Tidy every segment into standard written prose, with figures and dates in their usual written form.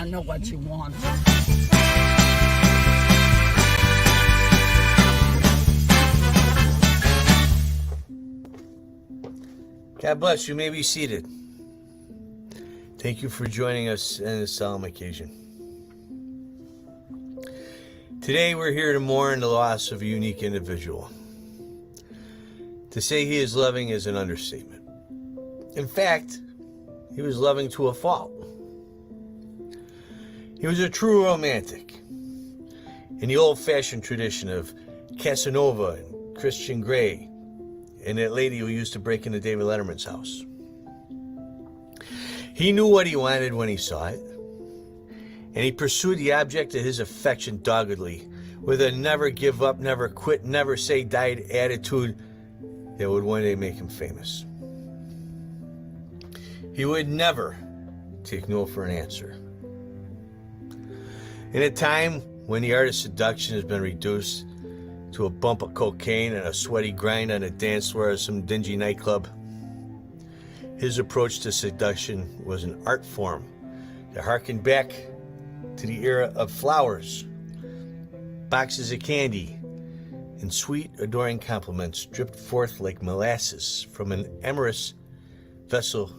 I know what you want. God bless you. May be seated. Thank you for joining us on this solemn occasion. Today we're here to mourn the loss of a unique individual. To say he is loving is an understatement. In fact, he was loving to a fault. He was a true romantic in the old-fashioned tradition of Casanova and Christian Grey and that lady who used to break into David Letterman's house. He knew what he wanted when he saw it, and he pursued the object of his affection doggedly with a never give up, never quit, never say die attitude that would one day make him famous. He would never take no for an answer. In a time when the art of seduction has been reduced to a bump of cocaine and a sweaty grind on a dance floor of some dingy nightclub, his approach to seduction was an art form that harkened back to the era of flowers, boxes of candy, and sweet, adoring compliments dripped forth like molasses from an amorous vessel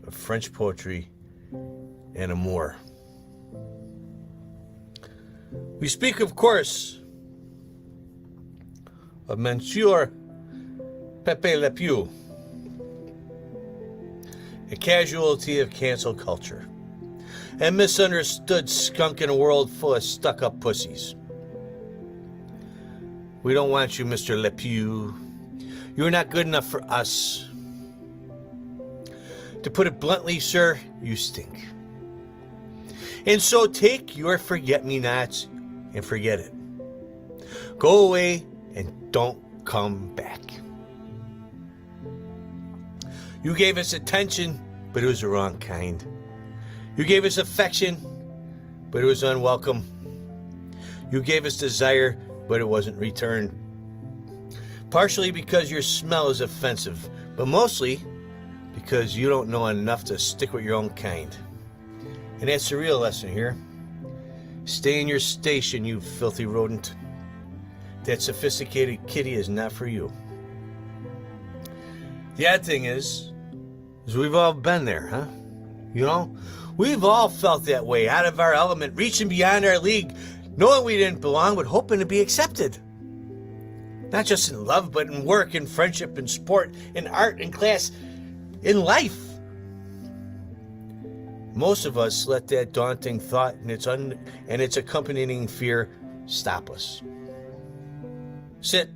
of French poetry and amour. We speak, of course, of Monsieur Pepe Le Pew, a casualty of cancel culture, a misunderstood skunk in a world full of stuck-up pussies. We don't want you, Mr. Le Pew. You're not good enough for us. To put it bluntly, sir, you stink. And so take your forget-me-nots and forget it. Go away and don't come back. You gave us attention, but it was the wrong kind. You gave us affection, but it was unwelcome. You gave us desire, but it wasn't returned. Partially because your smell is offensive, but mostly because you don't know enough to stick with your own kind. And that's the real lesson here. Stay in your station, you filthy rodent. That sophisticated kitty is not for you. The odd thing is we've all been there, huh? You know, we've all felt that way, out of our element, reaching beyond our league, knowing we didn't belong, but hoping to be accepted. Not just in love, but in work, in friendship, in sport, in art, in class, in life. Most of us let that daunting thought and its accompanying fear stop us. Sit,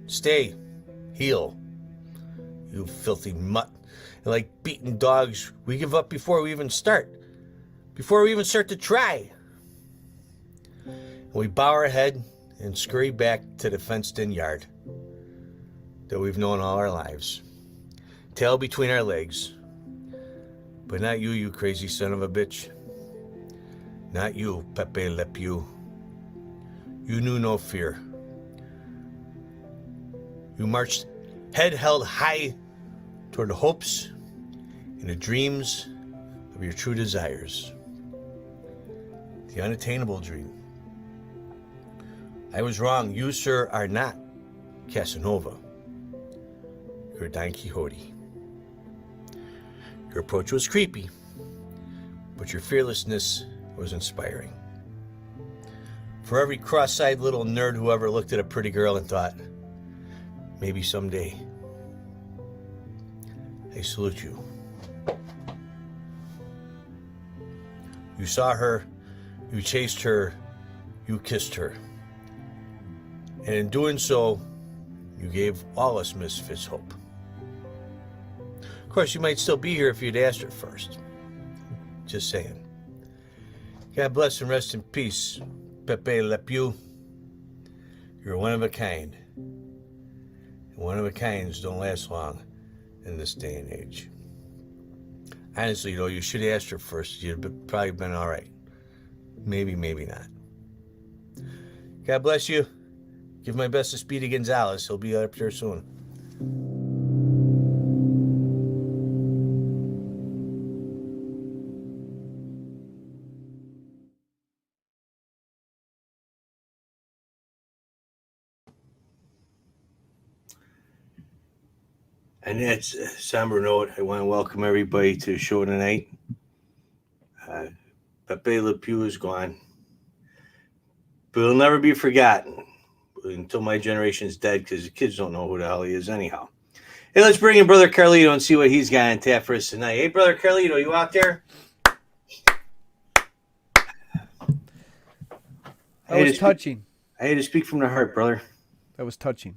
stay, heal. You filthy mutt. And like beaten dogs, we give up before we even start. Before we even start to try. And we bow our head and scurry back to the fenced-in yard that we've known all our lives. Tail between our legs. But not you, you crazy son of a bitch. Not you, Pepe Le Pew. You knew no fear. You marched head held high toward the hopes and the dreams of your true desires. The unattainable dream. I was wrong. You, sir, are not Casanova. You're Don Quixote. Your approach was creepy, but your fearlessness was inspiring. For every cross-eyed little nerd who ever looked at a pretty girl and thought, maybe someday, I salute you. You saw her, you chased her, you kissed her. And in doing so, you gave all us misfits hope. Of course, you might still be here if you'd asked her first. Just saying. God bless and rest in peace, Pepe Le Pew. You're one of a kind. And one of a kinds don't last long in this day and age. Honestly, though, you should have asked her first. You'd have probably been all right. Maybe, maybe not. God bless you. Give my best to Speedy Gonzalez. He'll be up there soon. And that's a somber note. I want to welcome everybody to the show tonight. Pepe Le Pew is gone, but he'll never be forgotten until my generation's dead, because the kids don't know who the hell he is anyhow. Hey, let's bring in Brother Carlito and see what he's got on tap for us tonight. Hey, Brother Carlito, you out there? That was touching. I had to speak from the heart, brother. That was touching.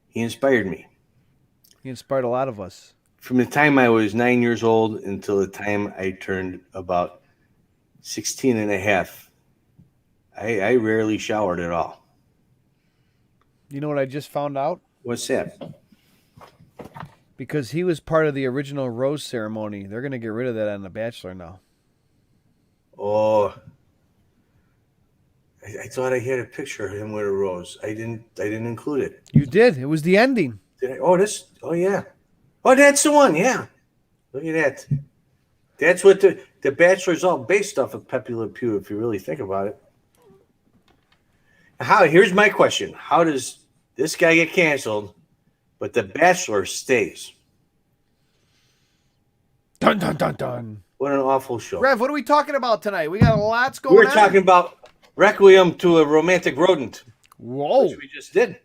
He inspired me. He inspired a lot of us. From the time I was 9 years old until the time I turned about 16 and a half, I rarely showered at all. You know what I just found out? What's that? Because he was part of the original rose ceremony. They're going to get rid of that on The Bachelor now. Oh, I thought I had a picture of him with a rose. I didn't include it. You did. It was the ending. Did I? Oh, yeah. Oh, that's the one. Yeah. Look at that. That's what the Bachelor's all based off of Pepe Le Pew, if you really think about it. Here's my question. How does this guy get canceled, but the Bachelor stays? Dun, dun, dun, dun. What an awful show. Rev, what are we talking about tonight? We got lots going on. We're talking about Requiem to a Romantic Rodent. Whoa. Which we just did.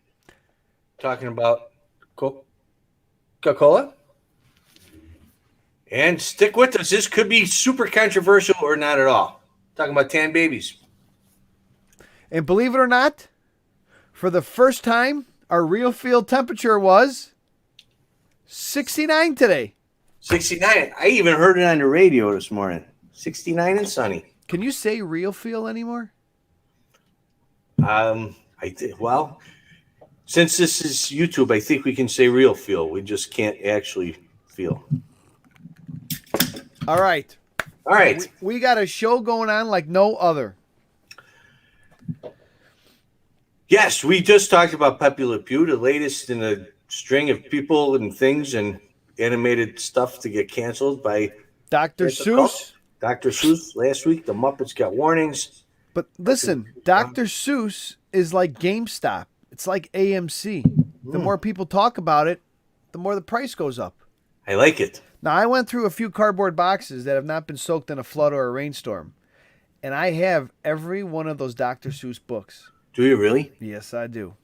Talking about Coca-Cola. And stick with us. This could be super controversial or not at all. Talking about tan babies. And believe it or not, for the first time, our real field temperature was 69 today. 69. I even heard it on the radio this morning. 69 and sunny. Can you say real feel anymore? Well, since this is YouTube, I think we can say real feel. We just can't actually feel. All right. All right. We got a show going on like no other. Yes, we just talked about Pepe Le Pew, the latest in a string of people and things and animated stuff to get canceled by Dr. Seuss. Dr. Seuss last week. The Muppets got warnings. But listen, Dr. Seuss is like GameStop. It's like AMC. The more people talk about it, the more the price goes up. I like it. Now, I went through a few cardboard boxes that have not been soaked in a flood or a rainstorm. And I have every one of those Dr. Seuss books. Do you really? Yes, I do.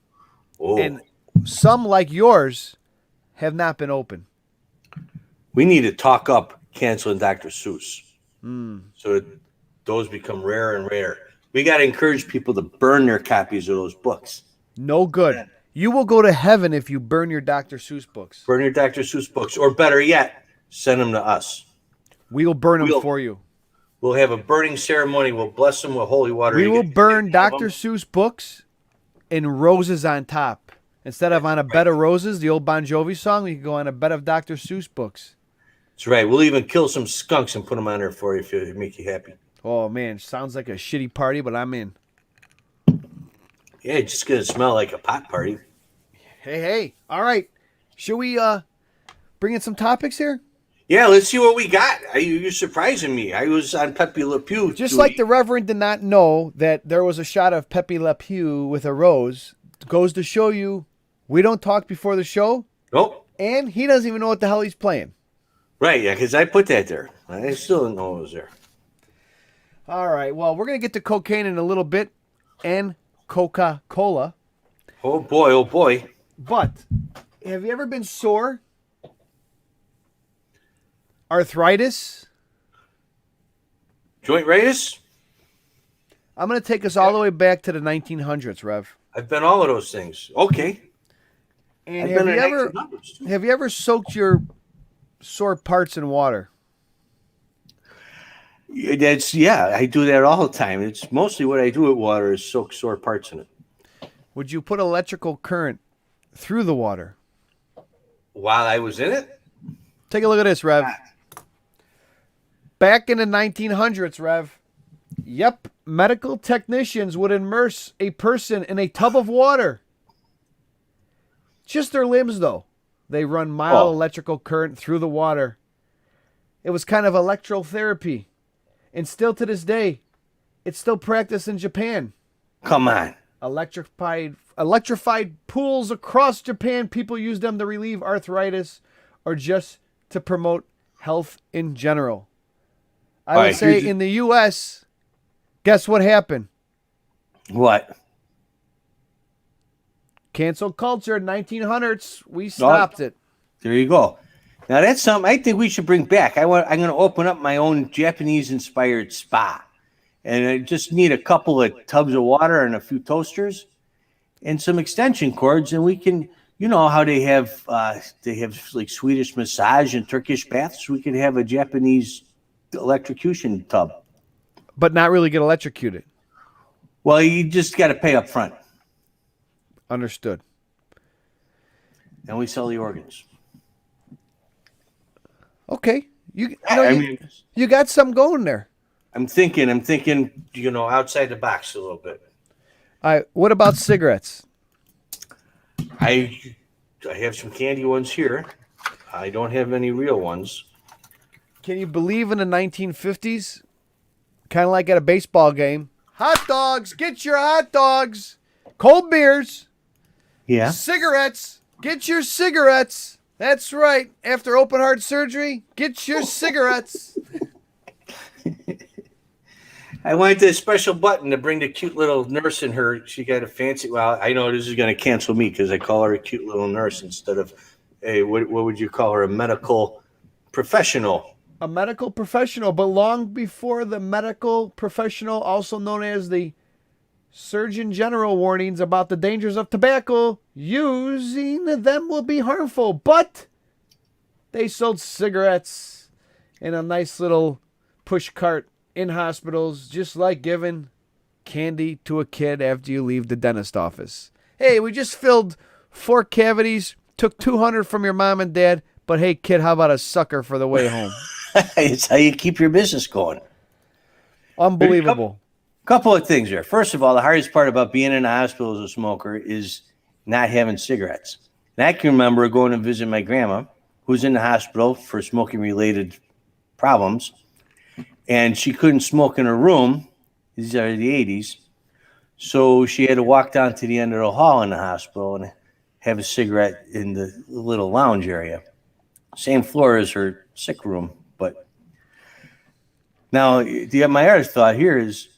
Oh. And some, like yours, have not been opened. We need to talk up canceling Dr. Seuss so that those become rarer and rarer. We got to encourage people to burn their copies of those books. No good. You will go to heaven if you burn your Dr. Seuss books. Burn your Dr. Seuss books. Or better yet, send them to us. We will burn them for you. We'll have a burning ceremony. We'll bless them with holy water. We will burn Dr. Seuss books and roses on top. Instead of on a bed of roses, the old Bon Jovi song, we can go on a bed of Dr. Seuss books. That's right. We'll even kill some skunks and put them on there for you if it make you happy. Oh, man. Sounds like a shitty party, but I'm in. Yeah, it's just going to smell like a pot party. Hey. All right. Should we bring in some topics here? Yeah, let's see what we got. You're surprising me. I was on Pepe Le Pew. Just like the Reverend did not know that there was a shot of Pepe Le Pew with a rose. Goes to show you we don't talk before the show. Nope. And he doesn't even know what the hell he's playing. Right, yeah, because I put that there. I still didn't know it was there. All right, well, we're going to get to cocaine in a little bit and Coca-Cola. Oh, boy, oh, boy. But have you ever been sore? Arthritis? Jointitis? I'm going to take us all the way back to the 1900s, Rev. I've been all of those things. Okay. And have you ever soaked your sore parts in water? I do that all the time. It's mostly what I do with water is soak sore parts in it. Would you put electrical current through the water? While I was in it? Take a look at this, Rev. Back in the 1900s, Rev. Yep, medical technicians would immerse a person in a tub of water. Just their limbs, though. They run mild electrical current through the water. It was kind of electrotherapy. And still to this day, it's still practiced in Japan. Come on. Electrified pools across Japan. People use them to relieve arthritis or just to promote health in general. I All would right, say here's- in the U.S., guess what happened? What? Cancel culture, 1900s. We stopped it. There you go. Now that's something I think we should bring back. I'm going to open up my own Japanese-inspired spa, and I just need a couple of tubs of water and a few toasters, and some extension cords, and we can. You know how they have like Swedish massage and Turkish baths. We could have a Japanese electrocution tub. But not really get electrocuted. Well, you just got to pay up front, Understood. and we sell the organs. Okay. You I mean, you got something going there. I'm thinking, outside the box a little bit. All right. What about cigarettes? I have some candy ones here. I don't have any real ones. Can you believe in the 1950s? Kind of like at a baseball game. Hot dogs. Get your hot dogs. Cold beers. Yeah. Cigarettes. Get your cigarettes. That's right. After open heart surgery, get your cigarettes. I wanted this special button to bring the cute little nurse in her. She got a fancy. Well, I know this is going to cancel me because I call her a cute little nurse instead of what would you call her? A medical professional. A medical professional, but long before the medical professional, also known as the Surgeon General warnings about the dangers of tobacco, using them will be harmful. But they sold cigarettes in a nice little push cart in hospitals, just like giving candy to a kid after you leave the dentist office. Hey, we just filled 4 cavities, took $200 from your mom and dad, but hey, kid, how about a sucker for the way home? It's how you keep your business going. Unbelievable. Couple of things there. First of all, the hardest part about being in the hospital as a smoker is not having cigarettes. And I can remember going to visit my grandma, who's in the hospital for smoking-related problems, and she couldn't smoke in her room. These are the 80s. So she had to walk down to the end of the hall in the hospital and have a cigarette in the little lounge area. Same floor as her sick room. But now, my other thought here is,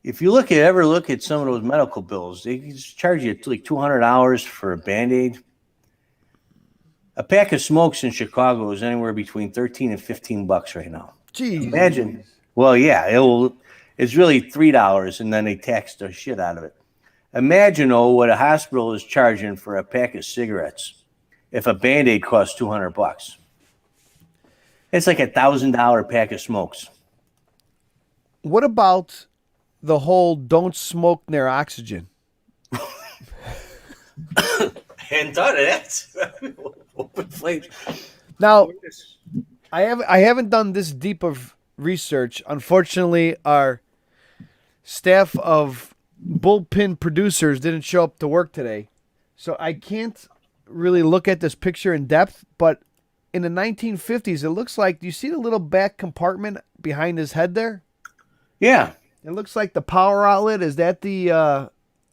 if you ever look at some of those medical bills, they just charge you like $200 for a Band-Aid. A pack of smokes in Chicago is anywhere between $13 and $15 right now. Jeez. Imagine. Well, yeah, it's really $3, and then they tax the shit out of it. Imagine what a hospital is charging for a pack of cigarettes if a Band-Aid costs $200. It's like $1,000 pack of smokes. What about the whole don't smoke near oxygen? Hadn't thought of that. Open flames. Now, I haven't done this deep of research. Unfortunately, our staff of bullpen producers didn't show up to work today, so I can't really look at this picture in depth. But in the 1950s, it looks like, do you see the little back compartment behind his head there? Yeah. It looks like the power outlet. Is that the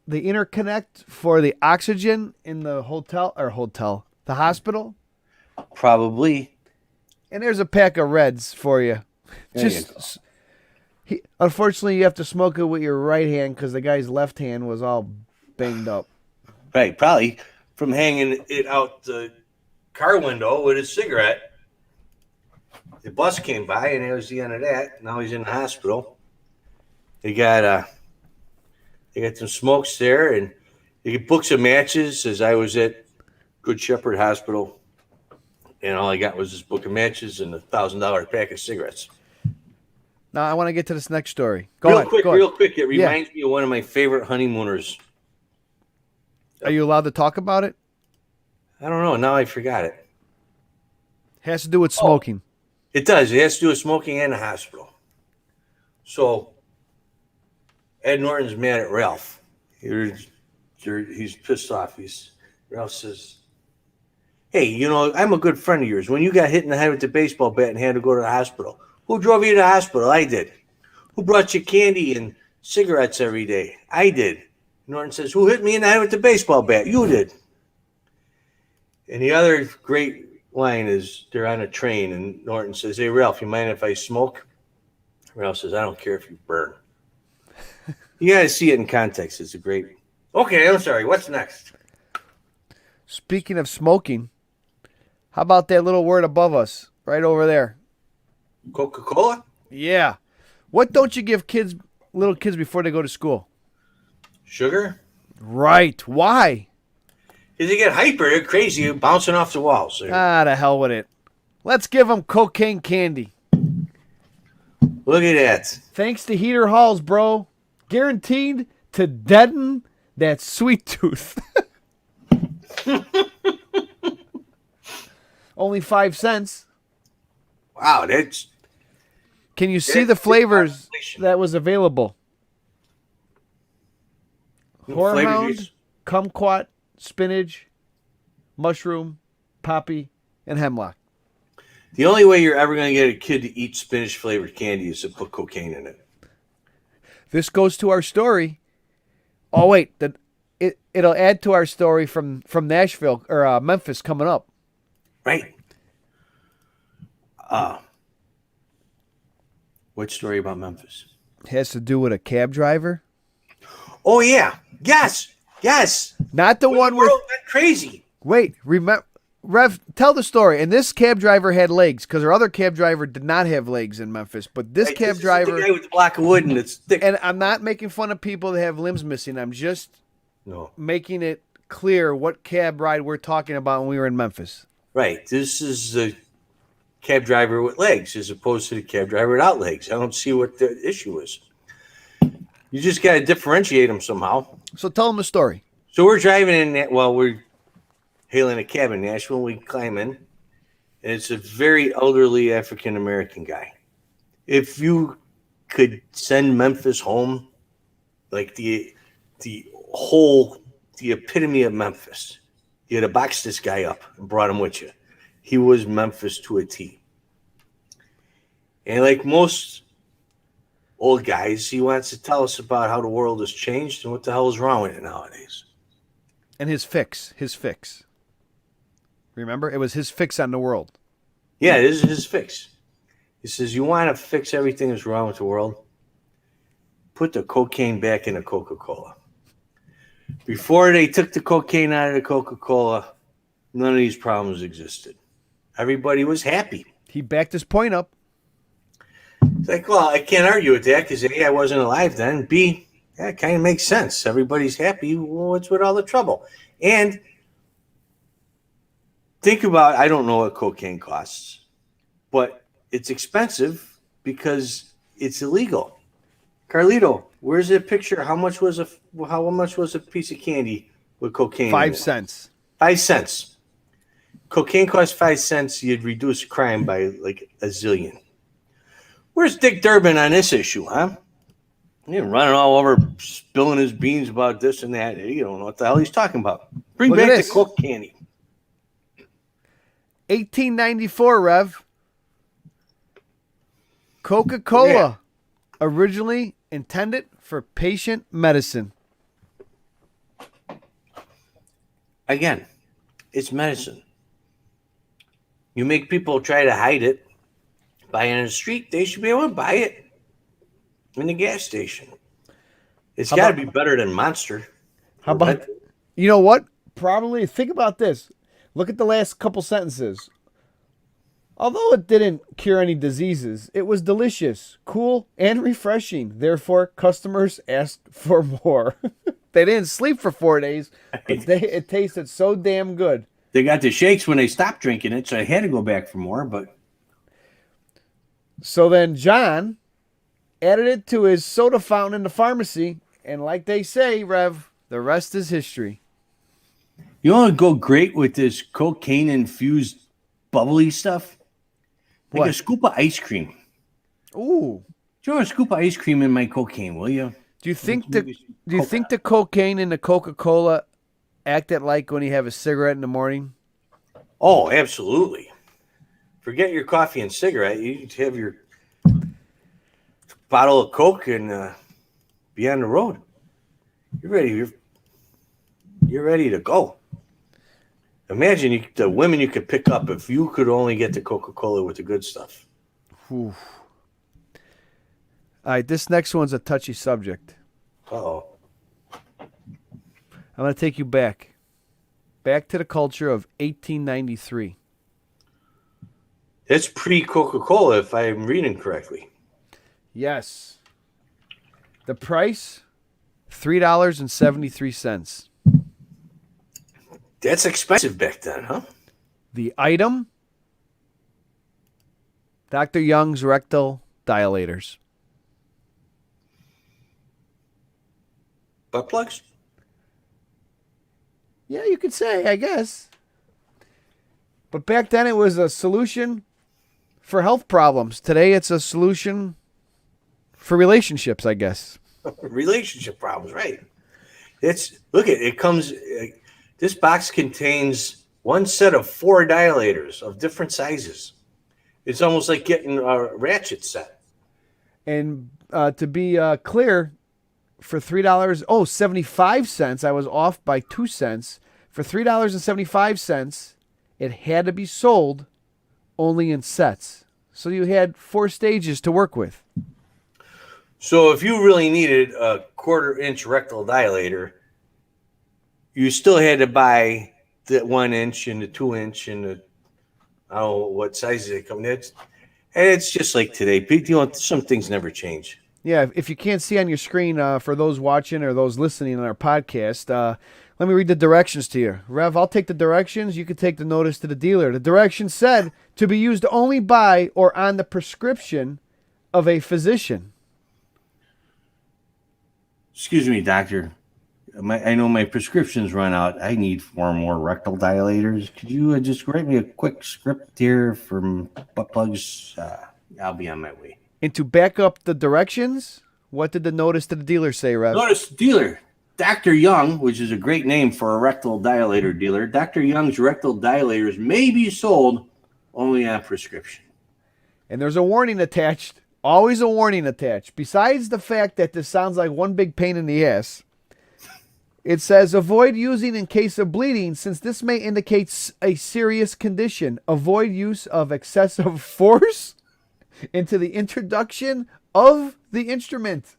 interconnect for the oxygen in the the hospital? Probably. And there's a pack of Reds for you. Unfortunately, you have to smoke it with your right hand because the guy's left hand was all banged up. Right, probably from hanging it out the car window with his cigarette. The bus came by, and that was the end of that. Now he's in the hospital. They got some smokes there, and they get books of matches. As I was at Good Shepherd Hospital, and all I got was this book of matches and $1,000 pack of cigarettes. Now I want to get to this next story. Real quick. It reminds me of one of my favorite honeymooners. Are you allowed to talk about it? I don't know. Now I forgot it. Has to do with smoking. It does. It has to do with smoking and the hospital. So Ed Norton's mad at Ralph. He's pissed off. Ralph says, "Hey, I'm a good friend of yours. When you got hit in the head with the baseball bat and had to go to the hospital, who drove you to the hospital? I did. Who brought you candy and cigarettes every day? I did. Norton says, "Who hit me in the head with the baseball bat? You did." And the other great line is they're on a train, and Norton says, "Hey, Ralph, you mind if I smoke?" Ralph says, "I don't care if you burn." You got to see it in context. It's a great. Okay, I'm sorry. What's next? Speaking of smoking, how about that little word above us, right over there? Coca-Cola? Yeah. What don't you give little kids before they go to school? Sugar? Right. Why? Because they get hyper, they're crazy, bouncing off the walls. The hell with it. Let's give them cocaine candy. Look at that. Thanks to Heater Halls, bro. Guaranteed to deaden that sweet tooth. Only 5 cents. Wow, that's... Can you see the flavors that was available? Horehound, kumquat, spinach, mushroom, poppy, and hemlock. The only way you're ever going to get a kid to eat spinach-flavored candy is to put cocaine in it. This goes to our story. Oh, wait. It'll add to our story from Nashville or Memphis coming up. Right. What story about Memphis? It has to do with a cab driver. Oh, yeah. Yes. Not the one with... went crazy. Wait, remember... Rev, tell the story. And this cab driver had legs because our other cab driver did not have legs in Memphis. But this cab driver... The guy with the block of wood and it's thick. And I'm not making fun of people that have limbs missing. I'm just making it clear what cab ride we're talking about when we were in Memphis. Right. This is the cab driver with legs as opposed to the cab driver without legs. I don't see what the issue is. You just got to differentiate them somehow. So tell them the story. So we're driving in that while we're hailing a cab in Nashville. We climb in, and it's a very elderly African-American guy. If you could send Memphis home, like the epitome of Memphis, you had to box this guy up and brought him with you. He was Memphis to a T. And like most old guys, he wants to tell us about how the world has changed and what the hell is wrong with it nowadays. And his fix. Remember? It was his fix on the world. Yeah, this is his fix. He says, you want to fix everything that's wrong with the world? Put the cocaine back in the Coca-Cola. Before they took the cocaine out of the Coca-Cola, none of these problems existed. Everybody was happy. He backed his point up. It's like, well, I can't argue with that because A, I wasn't alive then. B, that kind of makes sense. Everybody's happy. Well, what's with all the trouble? And think about, I don't know what cocaine costs, but it's expensive because it's illegal. Carlito, where's the picture? How much was a piece of candy with cocaine? 5 cents. 5 cents. Cocaine costs 5 cents. You'd reduce crime by like a zillion. Where's Dick Durbin on this issue, huh? He's running all over, spilling his beans about this and that. You don't know what the hell he's talking about. Bring Look at back the this. Coke candy. 1894, Rev. Coca-Cola. Yeah. Originally intended for patient medicine. Again, it's medicine. You make people try to hide it. Buy it in the street, they should be able to buy it in the gas station. It's got to be better than Monster. How about, you know what? Probably, think about this. Look at the last couple sentences. Although it didn't cure any diseases, it was delicious, cool, and refreshing. Therefore, customers asked for more. They didn't sleep for 4 days, but it tasted so damn good. They got the shakes when they stopped drinking it, so I had to go back for more, but... So then John added it to his soda fountain in the pharmacy, and like they say, Rev, the rest is history. You want to go great with this cocaine-infused bubbly stuff? Like What? a scoop of ice cream. Ooh. Throw a scoop of ice cream in my cocaine, will you? Do you think the cocaine in the Coca-Cola acted like when you have a cigarette in the morning? Oh, absolutely. Forget your coffee and cigarette. You have your bottle of Coke and be on the road. You're ready. you're ready to go. Imagine the women you could pick up if you could only get the Coca-Cola with the good stuff. Whew. All right, this next one's a touchy subject. Uh-oh. I'm going to take you back to the culture of 1893. It's pre-Coca-Cola, if I'm reading correctly. Yes. The price, $3.73. That's expensive back then, huh? The item, Dr. Young's rectal dilators. Butt plugs? Yeah, you could say, I guess. But back then it was a solution for health problems. Today it's a solution for relationships, I guess. Relationship problems, right? It comes, this box contains one set of 4 dilators of different sizes. It's almost like getting a ratchet set. And to be clear, for $3.75, I was off by 2 cents. For $3.75, it had to be sold only in sets. So you had 4 stages to work with. So if you really needed a 1/4-inch rectal dilator, you still had to buy the 1 inch and the 2 inch and the, I don't know what sizes they come in. And it's just like today. Some things never change. Yeah, if you can't see on your screen, for those watching or those listening on our podcast, let me read the directions to you. Rev, I'll take the directions. You can take the notice to the dealer. The directions said to be used only by or on the prescription of a physician. Excuse me, doctor. I know my prescription's run out. I need 4 more rectal dilators. Could you just write me a quick script here from butt plugs? I'll be on my way. And to back up the directions, what did the notice to the dealer say, Rev? Notice dealer, Dr. Young, which is a great name for a rectal dilator dealer. Dr. Young's rectal dilators may be sold only on prescription. And there's a warning attached. Always a warning attached. Besides the fact that this sounds like one big pain in the ass, it says avoid using in case of bleeding since this may indicate a serious condition. Avoid use of excessive force into the introduction of the instrument.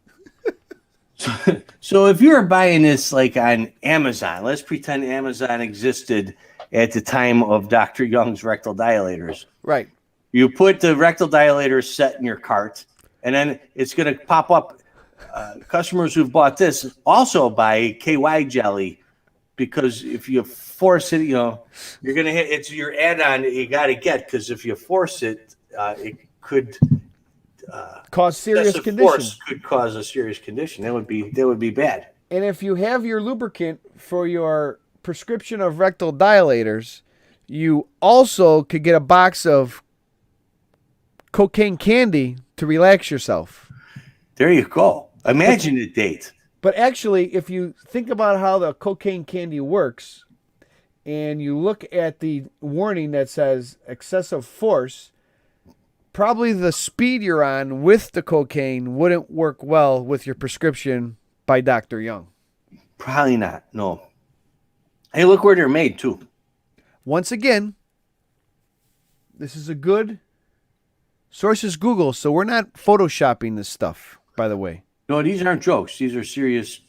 So if you were buying this like on Amazon, let's pretend Amazon existed at the time of Dr. Young's rectal dilators. Right. You put the rectal dilator set in your cart, and then it's going to pop up. Customers who've bought this also buy KY jelly because if you force it, you're going to hit. It's your add-on that you got to get because if you force it, it could cause serious condition. Force could cause a serious condition. That would be bad. And if you have your lubricant for your prescription of rectal dilators, you also could get a box of cocaine candy to relax yourself. There you go. Imagine the date. But actually, if you think about how the cocaine candy works and you look at the warning that says excessive force, probably the speed you're on with the cocaine wouldn't work well with your prescription by Dr. Young. Probably not. No. Hey, look where they're made, too. Once again, this is a good source is Google, so we're not photoshopping this stuff, by the way. No, these aren't jokes. These are serious.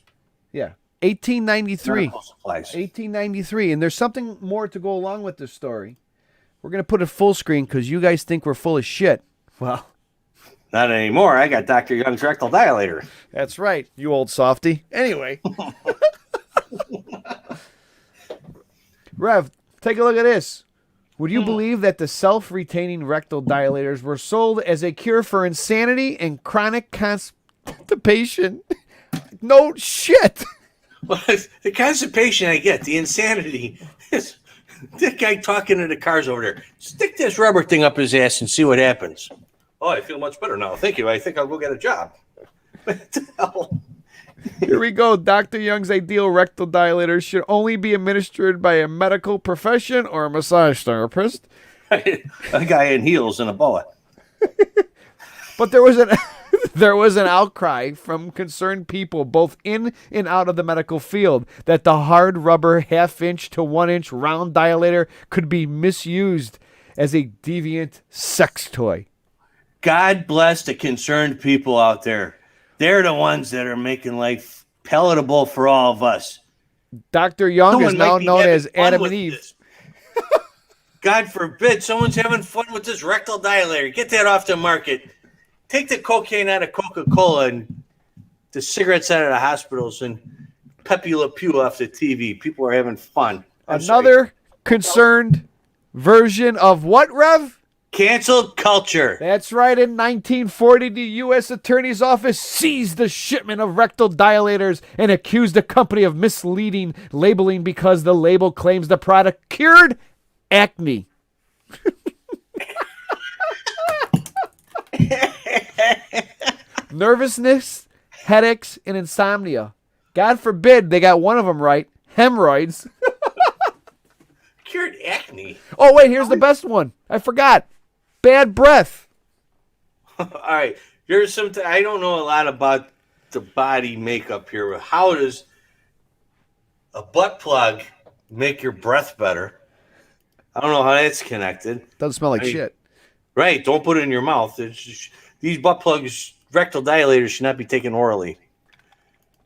Yeah. 1893. Medical supplies. 1893. And there's something more to go along with this story. We're going to put it full screen because you guys think we're full of shit. Well, not anymore. I got Dr. Young's rectal dilator. That's right, you old softy. Anyway. Rev, take a look at this. Would you believe that the self-retaining rectal dilators were sold as a cure for insanity and chronic constipation? No shit. Well, the constipation I get, the insanity is that guy talking to the cars over there. Stick this rubber thing up his ass and see what happens. Oh, I feel much better now. Thank you. I think I'll go get a job. What the hell? Here we go. Dr. Young's ideal rectal dilator should only be administered by a medical profession or a massage therapist. A guy in heels and a boa. But there was There was an outcry from concerned people both in and out of the medical field that the hard rubber half-inch to 1-inch round dilator could be misused as a deviant sex toy. God bless the concerned people out there. They're the ones that are making life palatable for all of us. Dr. Young Someone is now might be known having as fun Adam with and Eve. this. God forbid someone's having fun with this rectal dilator. Get that off the market. Take the cocaine out of Coca-Cola and the cigarettes out of the hospitals and Pepe Le Pew off the TV. People are having fun. Another concerned version of what, Rev? Cancel culture. That's right. In 1940, the U.S. Attorney's Office seized the shipment of rectal dilators and accused the company of misleading labeling because the label claims the product cured acne. Nervousness, headaches, and insomnia. God forbid they got one of them right. Hemorrhoids. Cured acne. Oh, wait, here's the best one. I forgot. Bad breath. All right. Here's something. I don't know a lot about the body makeup here. But how does a butt plug make your breath better? I don't know how that's connected. Doesn't smell like shit. Right. Don't put it in your mouth. These butt plugs, rectal dilators, should not be taken orally.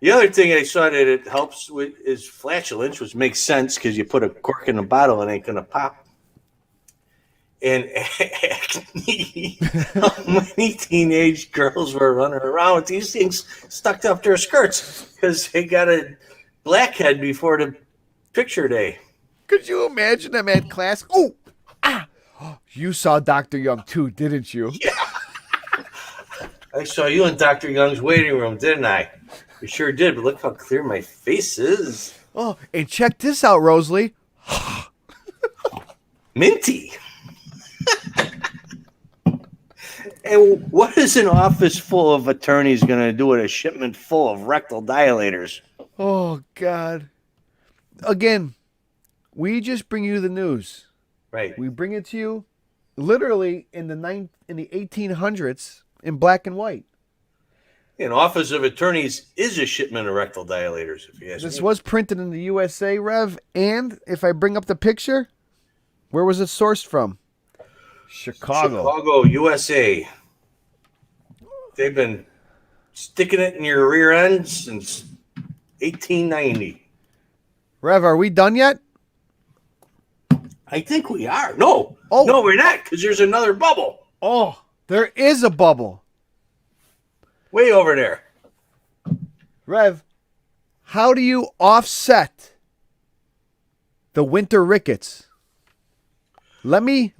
The other thing I saw that it helps with is flatulence, which makes sense because you put a cork in a bottle and it ain't going to pop. And acne. How many teenage girls were running around with these things stuck up their skirts because they got a blackhead before the picture day. Could you imagine them at class? Oh, you saw Dr. Young too, didn't you? Yeah. I saw you in Dr. Young's waiting room, didn't I? You sure did, but look how clear my face is. Oh, and check this out, Rosalie. Minty. And what is an office full of attorneys going to do with a shipment full of rectal dilators? Oh, God. Again, we just bring you the news. Right. We bring it to you literally in the 1800s in black and white. An office of attorneys is a shipment of rectal dilators, if you ask This me. was printed in the USA, Rev. And if I bring up the picture, where was it sourced from? Chicago, USA. They've been sticking it in your rear end since 1890. Rev, are we done yet? I think we are. No. Oh. No, we're not, because there's another bubble. Oh, there is a bubble. Way over there. Rev, how do you offset the winter rickets? Let me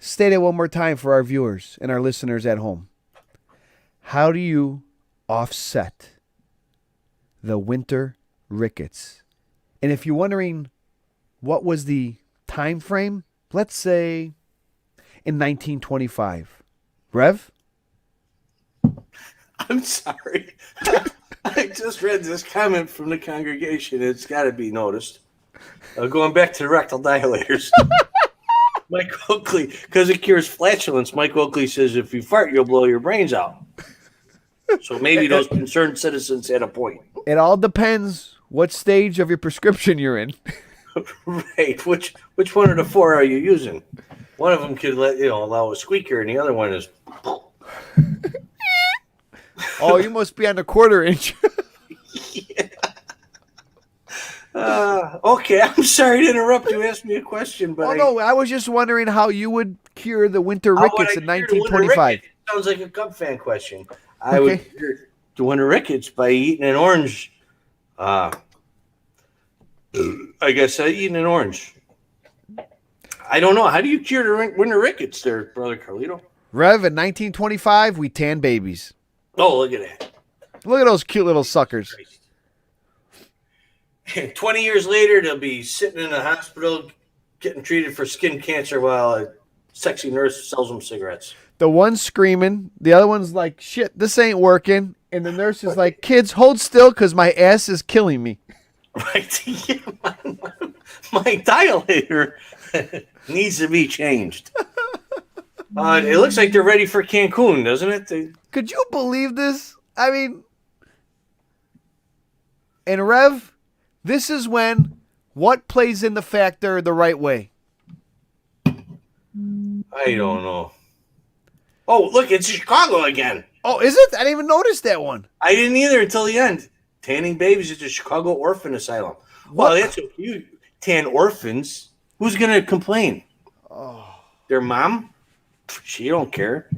state it one more time for our viewers and our listeners at home. How do you offset the winter rickets? And if you're wondering what was the time frame, let's say in 1925. Rev? I'm sorry. I just read this comment from the congregation. It's got to be noticed. Going back to the rectal dilators. Mike Oakley, because it cures flatulence, Mike Oakley says if you fart, you'll blow your brains out. So maybe those concerned citizens had a point. It all depends what stage of your prescription you're in. Right. Which one of the four are you using? One of them could allow a squeaker, and the other one is. Oh, you must be on the quarter inch. Yeah. Okay, I'm sorry to interrupt you. Asked me a question, but no, I was just wondering how you would cure the winter rickets in 1925. Sounds like a Cub fan question. I would cure the winter rickets by eating an orange. I guess eating an orange. I don't know. How do you cure the winter rickets there, Brother Carlito? Rev, in 1925, we tan babies. Oh, look at that. Look at those cute little suckers. 20 years later, they'll be sitting in a hospital getting treated for skin cancer while a sexy nurse sells them cigarettes. The one's screaming. The other one's like, shit, this ain't working. And the nurse is like, kids, hold still because my ass is killing me. Right. Yeah, my dilator needs to be changed. It looks like they're ready for Cancun, doesn't it? Could you believe this? I mean, and Rev, this is when what plays in the factor the right way? I don't know. Oh, look, it's Chicago again. Oh, is it? I didn't even notice that one. I didn't either until the end. Tanning babies at the Chicago Orphan Asylum. Well, that's what you tan orphans. Who's going to complain? Oh. Their mom? She don't care.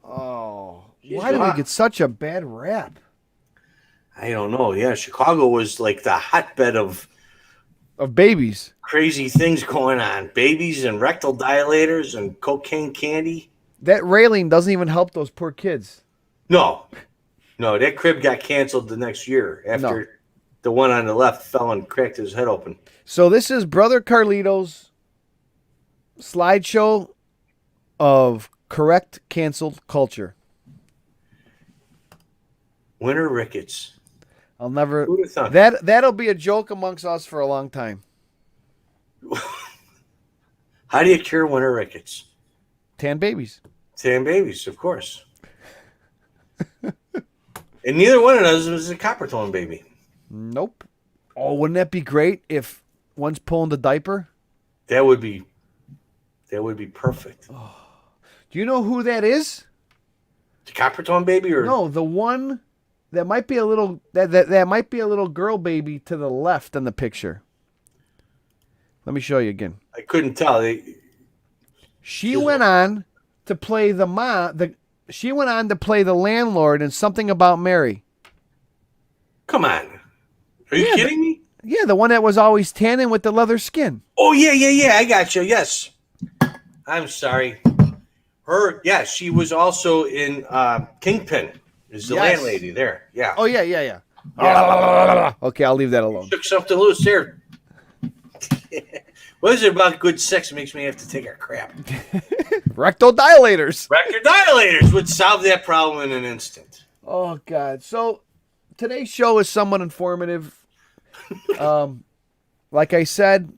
Oh. She's Why do we gone. get such a bad rap? I don't know. Yeah, Chicago was like the hotbed of Babies. crazy things going on. Babies and rectal dilators and cocaine candy. That railing doesn't even help those poor kids. No, that crib got canceled the next year after the one on the left fell and cracked his head open. So this is Brother Carlito's slideshow of correct canceled culture. Winter rickets. I'll never. Who'd have thought? That'll be a joke amongst us for a long time. How do you cure winter rickets? Tan babies. Tan babies, of course. And neither one of those was a copper tone baby. Nope. Oh, wouldn't that be great if one's pulling the diaper? That would be perfect. Do you know who that is? The copper tone baby, or No, the one that might be a little that might be a little girl baby to the left in the picture. Let me show you again. I couldn't tell. She went on to play she went on to play the landlord in Something About Mary. Come on, are you kidding me? Yeah, the one that was always tanning with the leather skin. Oh yeah. I got you. Yes. I'm sorry. She was also in Kingpin. Is the landlady there? Yeah. Oh yeah. Yeah. Okay, I'll leave that alone. Took something loose there. What is it about good sex makes me have to take a crap? Rectal dilators. Record dilators would solve that problem in an instant. Oh God. So today's show is somewhat informative. Like I said,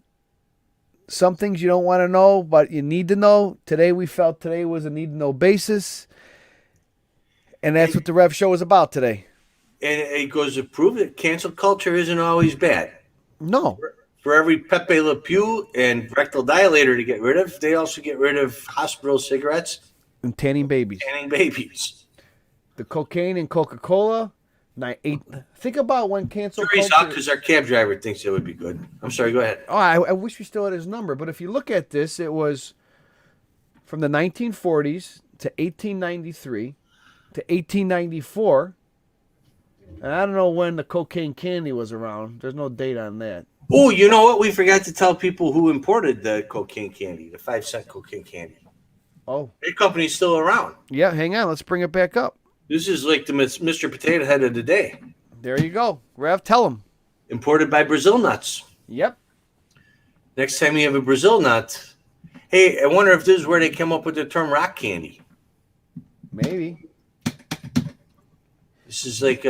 some things you don't want to know, but you need to know. Today was a need to know basis. And that's what the Rev Show is about today. And it goes to prove that cancel culture isn't always bad. No. For every Pepe Le Pew and rectal dilator to get rid of, they also get rid of hospital cigarettes And tanning babies. and babies. The cocaine and Coca-Cola. Think about when cancel Jury's out culture... because our cab driver thinks it would be good. I'm sorry, go ahead. Oh, I wish we still had his number. But if you look at this, it was from the 1940s to 1893 to 1894. And I don't know when the cocaine candy was around. There's no date on that. Oh, you know what? We forgot to tell people who imported the cocaine candy, the 5-cent cocaine candy. Oh. That company's still around. Yeah, hang on. Let's bring it back up. This is like the Mr. Potato Head of the day. There you go. Rev, tell him. Imported by Brazil Nuts. Yep. Next time you have a Brazil nut, hey, I wonder if this is where they came up with the term rock candy. Maybe. This is like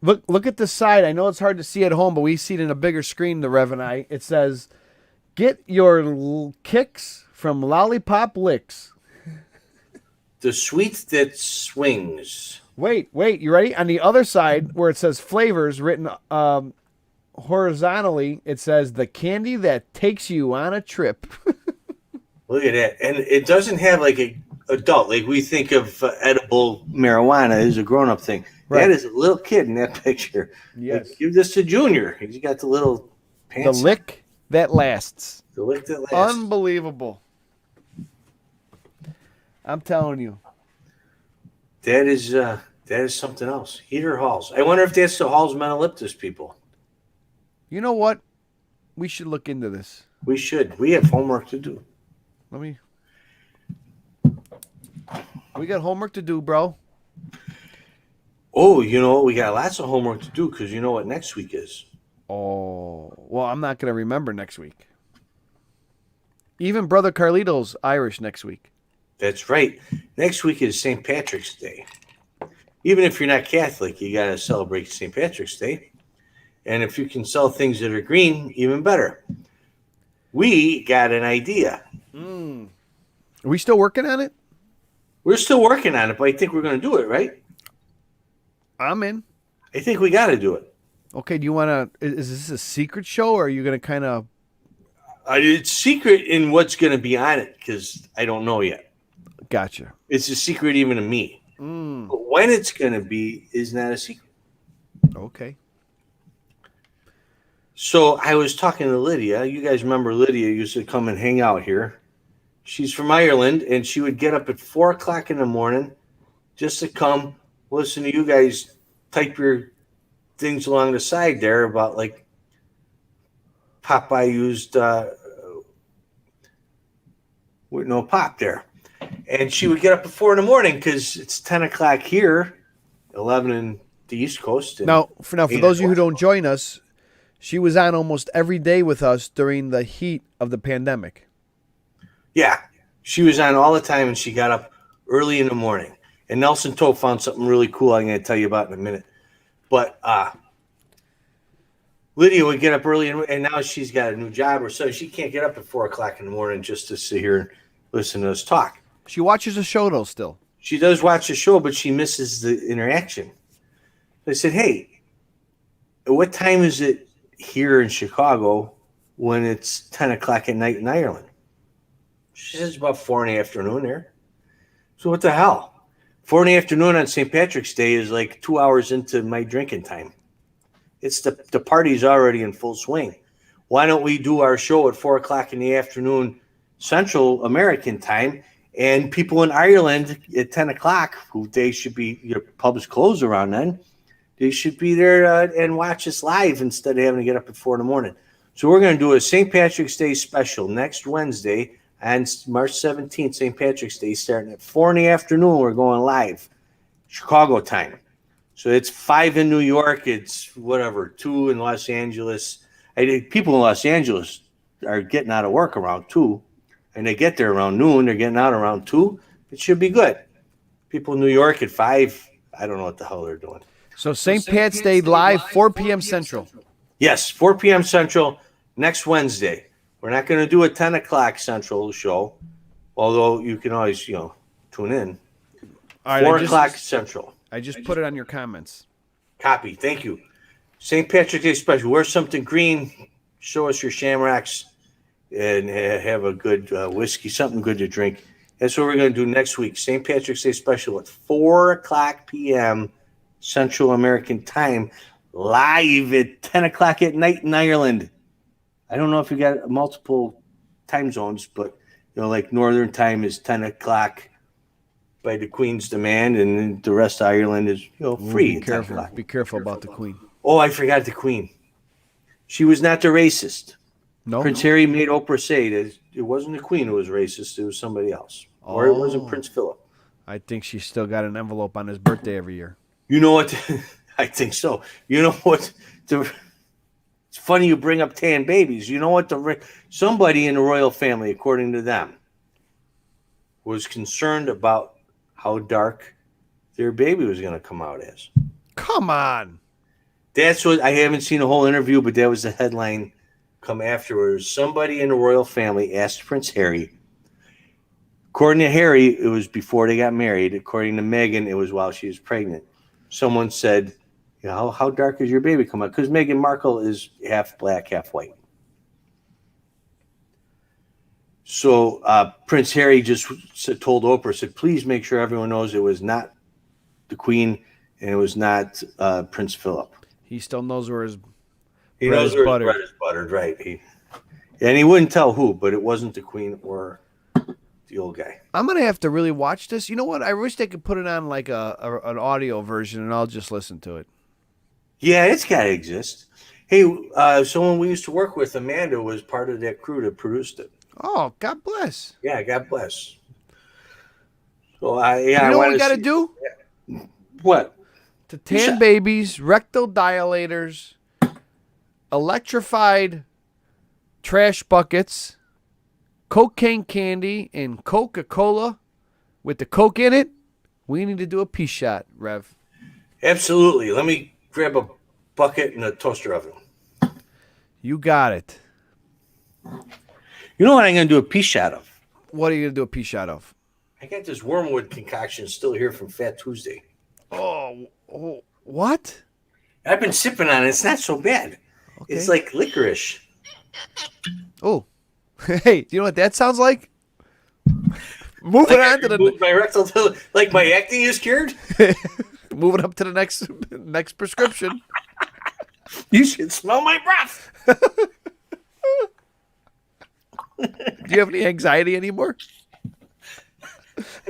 Look at the side. I know it's hard to see at home, but we see it in a bigger screen, the Rev and I. It says, "Get your kicks from Lollipop Licks." the sweet that swings. Wait, you ready? On the other side, where it says flavors written horizontally, it says the candy that takes you on a trip. Look at that. And it doesn't have like a adult. Like we think of edible marijuana as a grown-up thing. Right. That is a little kid in that picture. Yes. Like, give this to Junior. He's got the little The pants. lick that lasts. The lick that lasts. Unbelievable. I'm telling you. That is something else. Heater Halls. I wonder if that's the Halls Menoliptus people. You know what? We should look into this. We should. We have homework to do. We got homework to do, bro. Oh, you know, we got lots of homework to do because you know what next week is. Oh, well, I'm not going to remember next week. Even Brother Carlito's Irish next week. That's right. Next week is St. Patrick's Day. Even if you're not Catholic, you got to celebrate St. Patrick's Day. And if you can sell things that are green, even better. We got an idea. Are we still working on it? We're still working on it, but I think we're going to do it, right? I'm in. I think we got to do it. Okay, do you want to... Is this a secret show, or are you going to kind of... It's secret in what's going to be on it because I don't know yet. Gotcha. It's a secret even to me. But when it's going to be is not a secret. Okay. So I was talking to Lydia. You guys remember Lydia used to come and hang out here. She's from Ireland, and she would get up at 4 o'clock in the morning just to come listen to you guys type your things along the side there about like Popeye used pop there. And she would get up at 4 in the morning because it's 10 o'clock here, 11 in the East Coast. Now, for those of you who don't join us, she was on almost every day with us during the heat of the pandemic. Yeah, she was on all the time, and she got up early in the morning. And Nelson Tope found something really cool I'm going to tell you about in a minute. But Lydia would get up early, and now she's got a new job or so. She can't get up at 4 o'clock in the morning just to sit here and listen to us talk. She watches the show, though, still. She does watch the show, but she misses the interaction. I said, hey, what time is it here in Chicago when it's 10 o'clock at night in Ireland? She says about 4 in the afternoon there. So what the hell? 4 in the afternoon on St. Patrick's Day is like 2 hours into my drinking time. It's the party's already in full swing. Why don't we do our show at 4 o'clock in the afternoon Central American time? And people in Ireland at 10 o'clock, who they should be, your pubs closed around then, they should be there and watch us live instead of having to get up at 4 in the morning. So we're going to do a St. Patrick's Day special next Wednesday on March 17th, St. Patrick's Day, starting at 4 in the afternoon. We're going live, Chicago time. So it's 5 in New York. It's 2 in Los Angeles. People in Los Angeles are getting out of work around 2. And they get there around noon. They're getting out around 2. It should be good. People in New York at 5, I don't know what the hell they're doing. So St. Pat's Day live, 4 p.m. Central. Yes, 4 p.m. Central next Wednesday. We're not going to do a 10 o'clock Central show, although you can always, tune in. All right, 4 o'clock Central. I just put it on your comments. Copy. Thank you. St. Patrick's Day special. Wear something green. Show us your shamrocks. And have a good whiskey, something good to drink. That's what we're going to do next week. St. Patrick's Day special at 4 o'clock p.m. Central American time, live at 10 o'clock at night in Ireland. I don't know if you got multiple time zones, but like Northern time is 10 o'clock by the Queen's demand, and then the rest of Ireland is free. Be careful about the Queen. Oh, I forgot the Queen. She was not the racist. No. Prince Harry made Oprah say that it wasn't the Queen who was racist, it was somebody else. Or it wasn't Prince Philip. I think she's still got an envelope on his birthday every year. You know what? I think so. You know what? It's funny you bring up tan babies. You know what? Somebody in the royal family, according to them, was concerned about how dark their baby was going to come out as. Come on. That's what I haven't seen a whole interview, but that was the headline come afterwards. Somebody in the royal family asked Prince Harry. According to Harry, it was before they got married. According to Meghan, it was while she was pregnant. Someone said, how dark is your baby come out? Because Meghan Markle is half black, half white. So Prince Harry just told Oprah, please make sure everyone knows it was not the Queen and it was not Prince Philip. He still knows where his He bread knows is where buttered. bread is buttered, right? And he wouldn't tell who, but it wasn't the Queen or the old guy. I'm gonna have to really watch this. You know what? I wish they could put it on like an audio version, and I'll just listen to it. Yeah, it's got to exist. Hey, someone we used to work with, Amanda, was part of that crew that produced it. Oh, God bless. Yeah, God bless. So You know what we got to do? What? To tan babies, rectal dilators, electrified trash buckets, cocaine candy, and Coca-Cola with the Coke in it. We need to do a peace shot, Rev. Absolutely. Let me grab a bucket and a toaster oven. You got it. You know what I'm going to do a peace shot of? What are you going to do a pea shot of? I got this wormwood concoction still here from Fat Tuesday. Oh, what? I've been sipping on it. It's not so bad. Okay. It's like licorice. Oh, hey, do you know what that sounds like? Moving on to the my rectal, like my acting is cured. moving up to the next prescription. You should smell my breath. Do you have any anxiety anymore?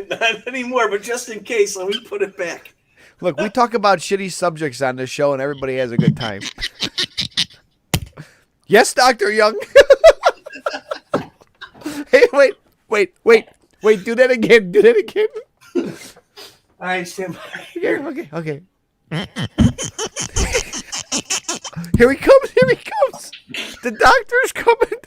Not anymore, but just in case, let me put it back. Look, we talk about shitty subjects on this show, and everybody has a good time. Yes, Dr. Young. Hey, wait. Do that again. All right, stand by here. Okay. Here he comes. The doctor's coming.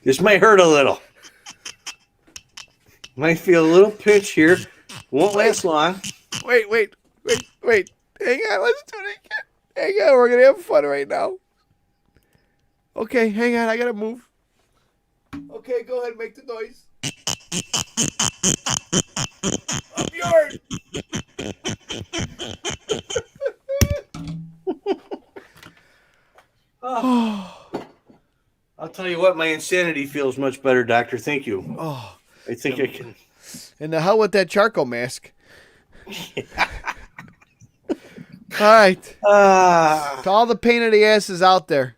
This might hurt a little. Might feel a little pinch here. Won't last long. Wait. Hang on, let's do it again. Hang on, we're going to have fun right now. Okay, hang on, I got to move. Okay, go ahead, make the noise. Up yours. I'll tell you what, my insanity feels much better, Doctor. Thank you. Oh, I think I can. and the hell with that charcoal mask. All right. To all the pain in the asses out there,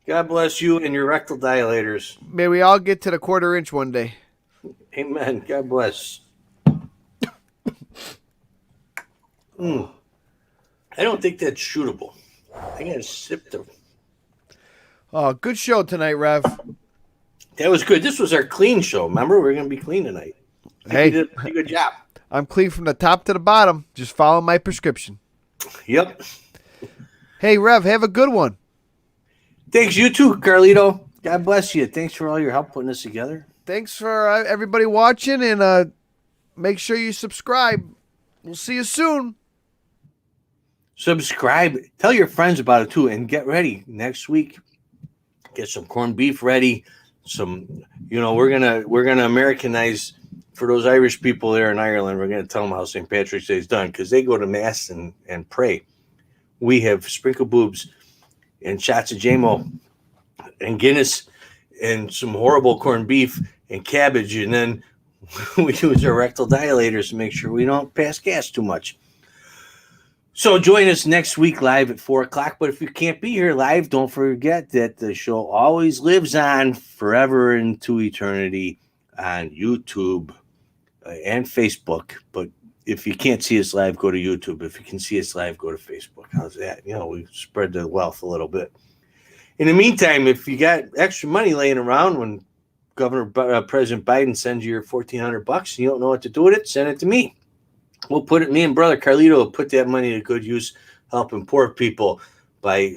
God bless you and your rectal dilators. may we all get to the 1/4 inch one day. Amen. God bless. I don't think that's shootable. I got to sip them. Oh, good show tonight, Rev. That was good. This was our clean show. Remember, we're going to be clean tonight. Hey, you did a pretty good job. I'm clean from the top to the bottom. Just follow my prescription. Yep. Hey, Rev, have a good one. Thanks, you too, Carlito. God bless you. Thanks for all your help putting this together. Thanks for everybody watching, and make sure you subscribe. We'll see you soon. Subscribe. Tell your friends about it too, and get ready next week. Get some corned beef ready. We're gonna Americanize for those Irish people there in Ireland. We're gonna tell them how St. Patrick's Day is done because they go to mass and pray. We have sprinkled boobs and shots of JMO and Guinness and some horrible corned beef and cabbage, and then we use our rectal dilators to make sure we don't pass gas too much. So join us next week live at 4:00. But if you can't be here live, don't forget that the show always lives on forever into eternity on YouTube and Facebook. But if you can't see us live, go to YouTube. If you can see us live, go to Facebook. How's that? We spread the wealth a little bit. In the meantime, if you got extra money laying around when President Biden sends you your $1,400 and you don't know what to do with it, send it to me. Me and brother Carlito will put that money to good use, helping poor people by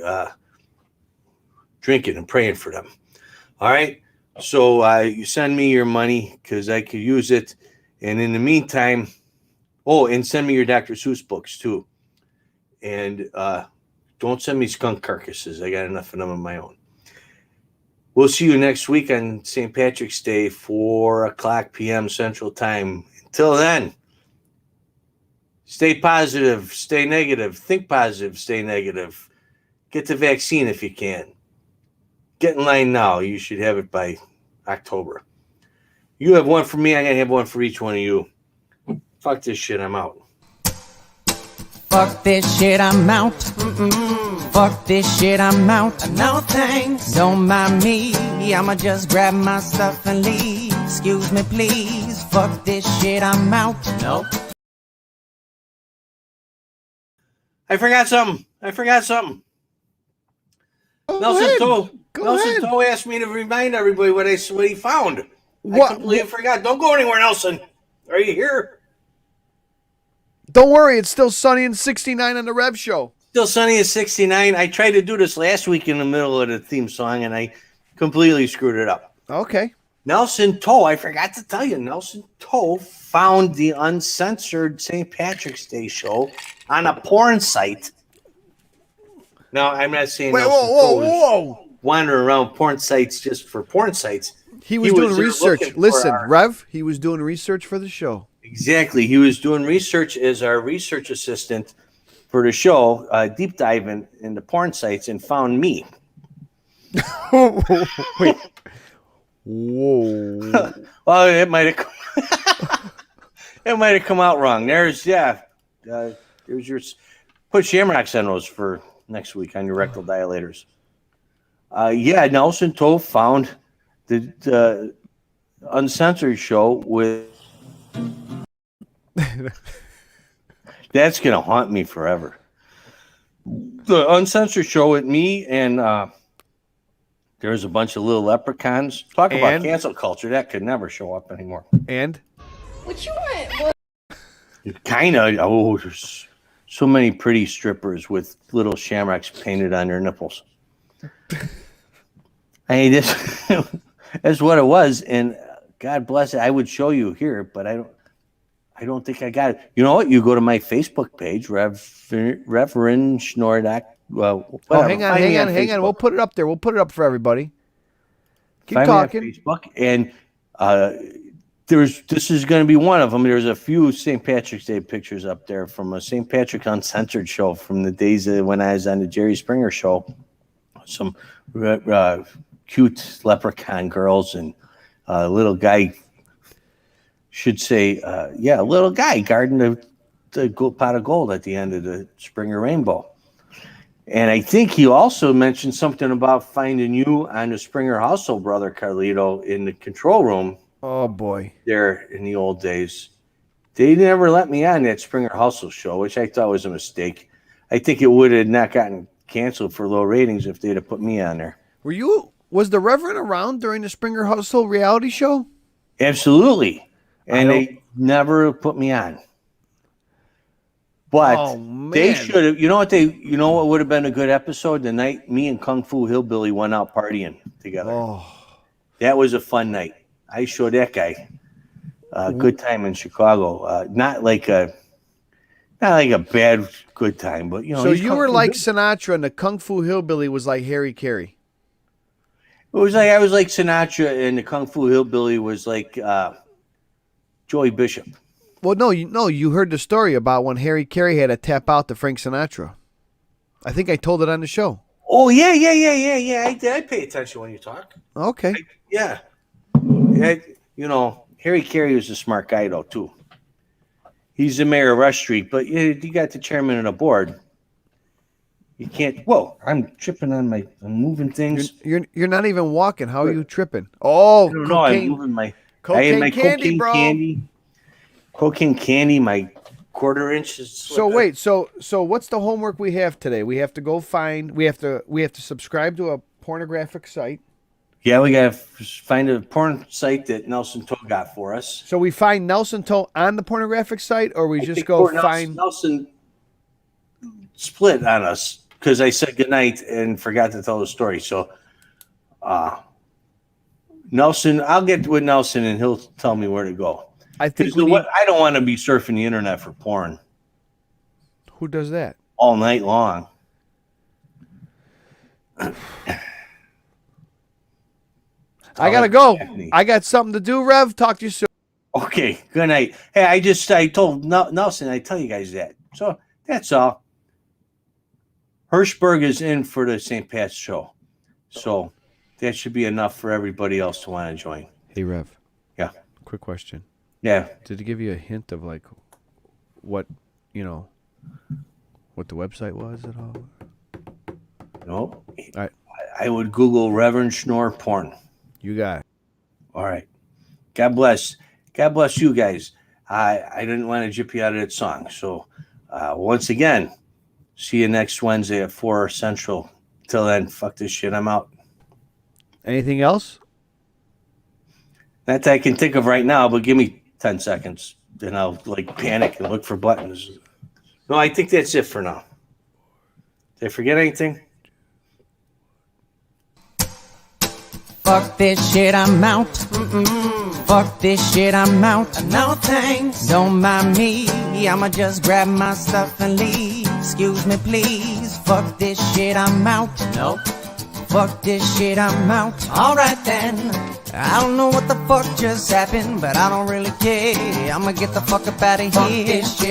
drinking and praying for them. All right. So you send me your money because I could use it. And in the meantime, and send me your Dr. Seuss books too. And don't send me skunk carcasses. I got enough of them of my own. We'll see you next week on St. Patrick's Day, 4:00 p.m. Central Time. Until then, stay positive, stay negative, think positive, stay negative. Get the vaccine if you can. Get in line now. You should have it by October. You have one for me. I'm going to have one for each one of you. Fuck this shit. I'm out. Fuck this shit, I'm out. Fuck this shit, I'm out. No thanks. Don't mind me. I'ma just grab my stuff and leave. Excuse me, please. Fuck this shit, I'm out. Nope. I forgot something. Nelson Toe asked me to remind everybody what he found. What? I completely forgot. Don't go anywhere, Nelson. Are you here? Don't worry, it's still sunny and 69 on the Rev Show. Still sunny at 69. I tried to do this last week in the middle of the theme song, and I completely screwed it up. Okay. Nelson Toe, I forgot to tell you, Nelson Toe found the uncensored St. Patrick's Day show on a porn site. Now, I'm not saying Wait, Nelson Toe is... whoa. wandering around porn sites just for porn sites. He was doing there research. looking for Listen, our- Rev, he was doing research for the show. Exactly. He was doing research as our research assistant for the show, deep diving into porn sites, and found me. Wait. Whoa. Well, it might have come out wrong. There's your put shamrocks on those for next week on your rectal dilators. Nelson Tove found the uncensored show with. That's gonna haunt me forever. The uncensored show with me and there's a bunch of little leprechauns. Talk about cancel culture. That could never show up anymore. And What you want? Kind of. Oh, there's so many pretty strippers with little shamrocks painted on their nipples. I mean, this that's what it was. And God bless it. I would show you here, but I don't think I got it. You know what? You go to my Facebook page, Rev Shnorr. hang on. We'll put it up there. We'll put it up for everybody. Keep Find me on talking. Facebook, and this is going to be one of them. There's a few St. Patrick's Day pictures up there from a St. Patrick Uncensored show from the days when I was on the Jerry Springer show. Some cute leprechaun girls and a little guy. Should say, a little guy guarding the pot of gold at the end of the Springer Rainbow. And I think he also mentioned something about finding you on the Springer household, brother Carlito, in the control room. Oh, boy. There in the old days. They never let me on that Springer household show, which I thought was a mistake. I think it would have not gotten canceled for low ratings if they'd have put me on there. Was the Reverend around during the Springer Hustle reality show? Absolutely. And they never put me on. But they should have. You know what would have been a good episode? The night me and Kung Fu Hillbilly went out partying together. Oh. That was a fun night. I showed that guy a good time in Chicago. Not like a bad good time, but So you were like Sinatra, and the Kung Fu Hillbilly was like Harry Carey. It was like I was like Sinatra, and the Kung Fu Hillbilly was like Joey Bishop. Well, you heard the story about when Harry Carey had to tap out to Frank Sinatra. I think I told it on the show. Oh, yeah. I pay attention when you talk. Okay. Harry Carey was a smart guy, though, too. He's the mayor of Rush Street, but you got the chairman of the board. You can't. Whoa, I'm tripping on I'm moving things. You're not even walking. How are you tripping? Oh, I don't know. I'm moving my cocaine candy, cocaine bro. candy. Cocaine candy, my quarter inches. So wait, so what's the homework we have today? We have to go find. We have to subscribe to a pornographic site. Yeah, we gotta find a porn site that Nelson Toe got for us. So we find Nelson Toe on the pornographic site, or we just go find Nelson. Split on us because I said goodnight and forgot to tell the story. So, Nelson, I'll get with Nelson and he'll tell me where to go. I think I don't want to be surfing the internet for porn. Who does that? All night long. I gotta go. I got something to do, Rev. Talk to you soon. Okay, good night. Hey, I told Nelson I'd tell you guys that. So that's all. Hirschberg is in for the St. Pat's show. So that should be enough for everybody else to want to join. Hey, Rev. Yeah. Quick question. Yeah. Did he give you a hint of like what the website was at all? No. All right. I would Google Reverend Shnorr porn. You got it. All right. God bless. God bless you guys. I didn't want to jip you out of that song. So once again, see you next Wednesday at 4 Central. Till then, fuck this shit. I'm out. Anything else? Not that I can think of right now, but give me 10 seconds. Then I'll panic and look for buttons. No, I think that's it for now. Did I forget anything? Fuck this shit, I'm out. Fuck this shit, I'm out. No thanks. Don't mind me. I'ma just grab my stuff and leave. Excuse me, please. Fuck this shit, I'm out. Nope. Fuck this shit, I'm out. Alright then. I don't know what the fuck just happened, but I don't really care. I'ma get the fuck up out of here. Fuck this shit.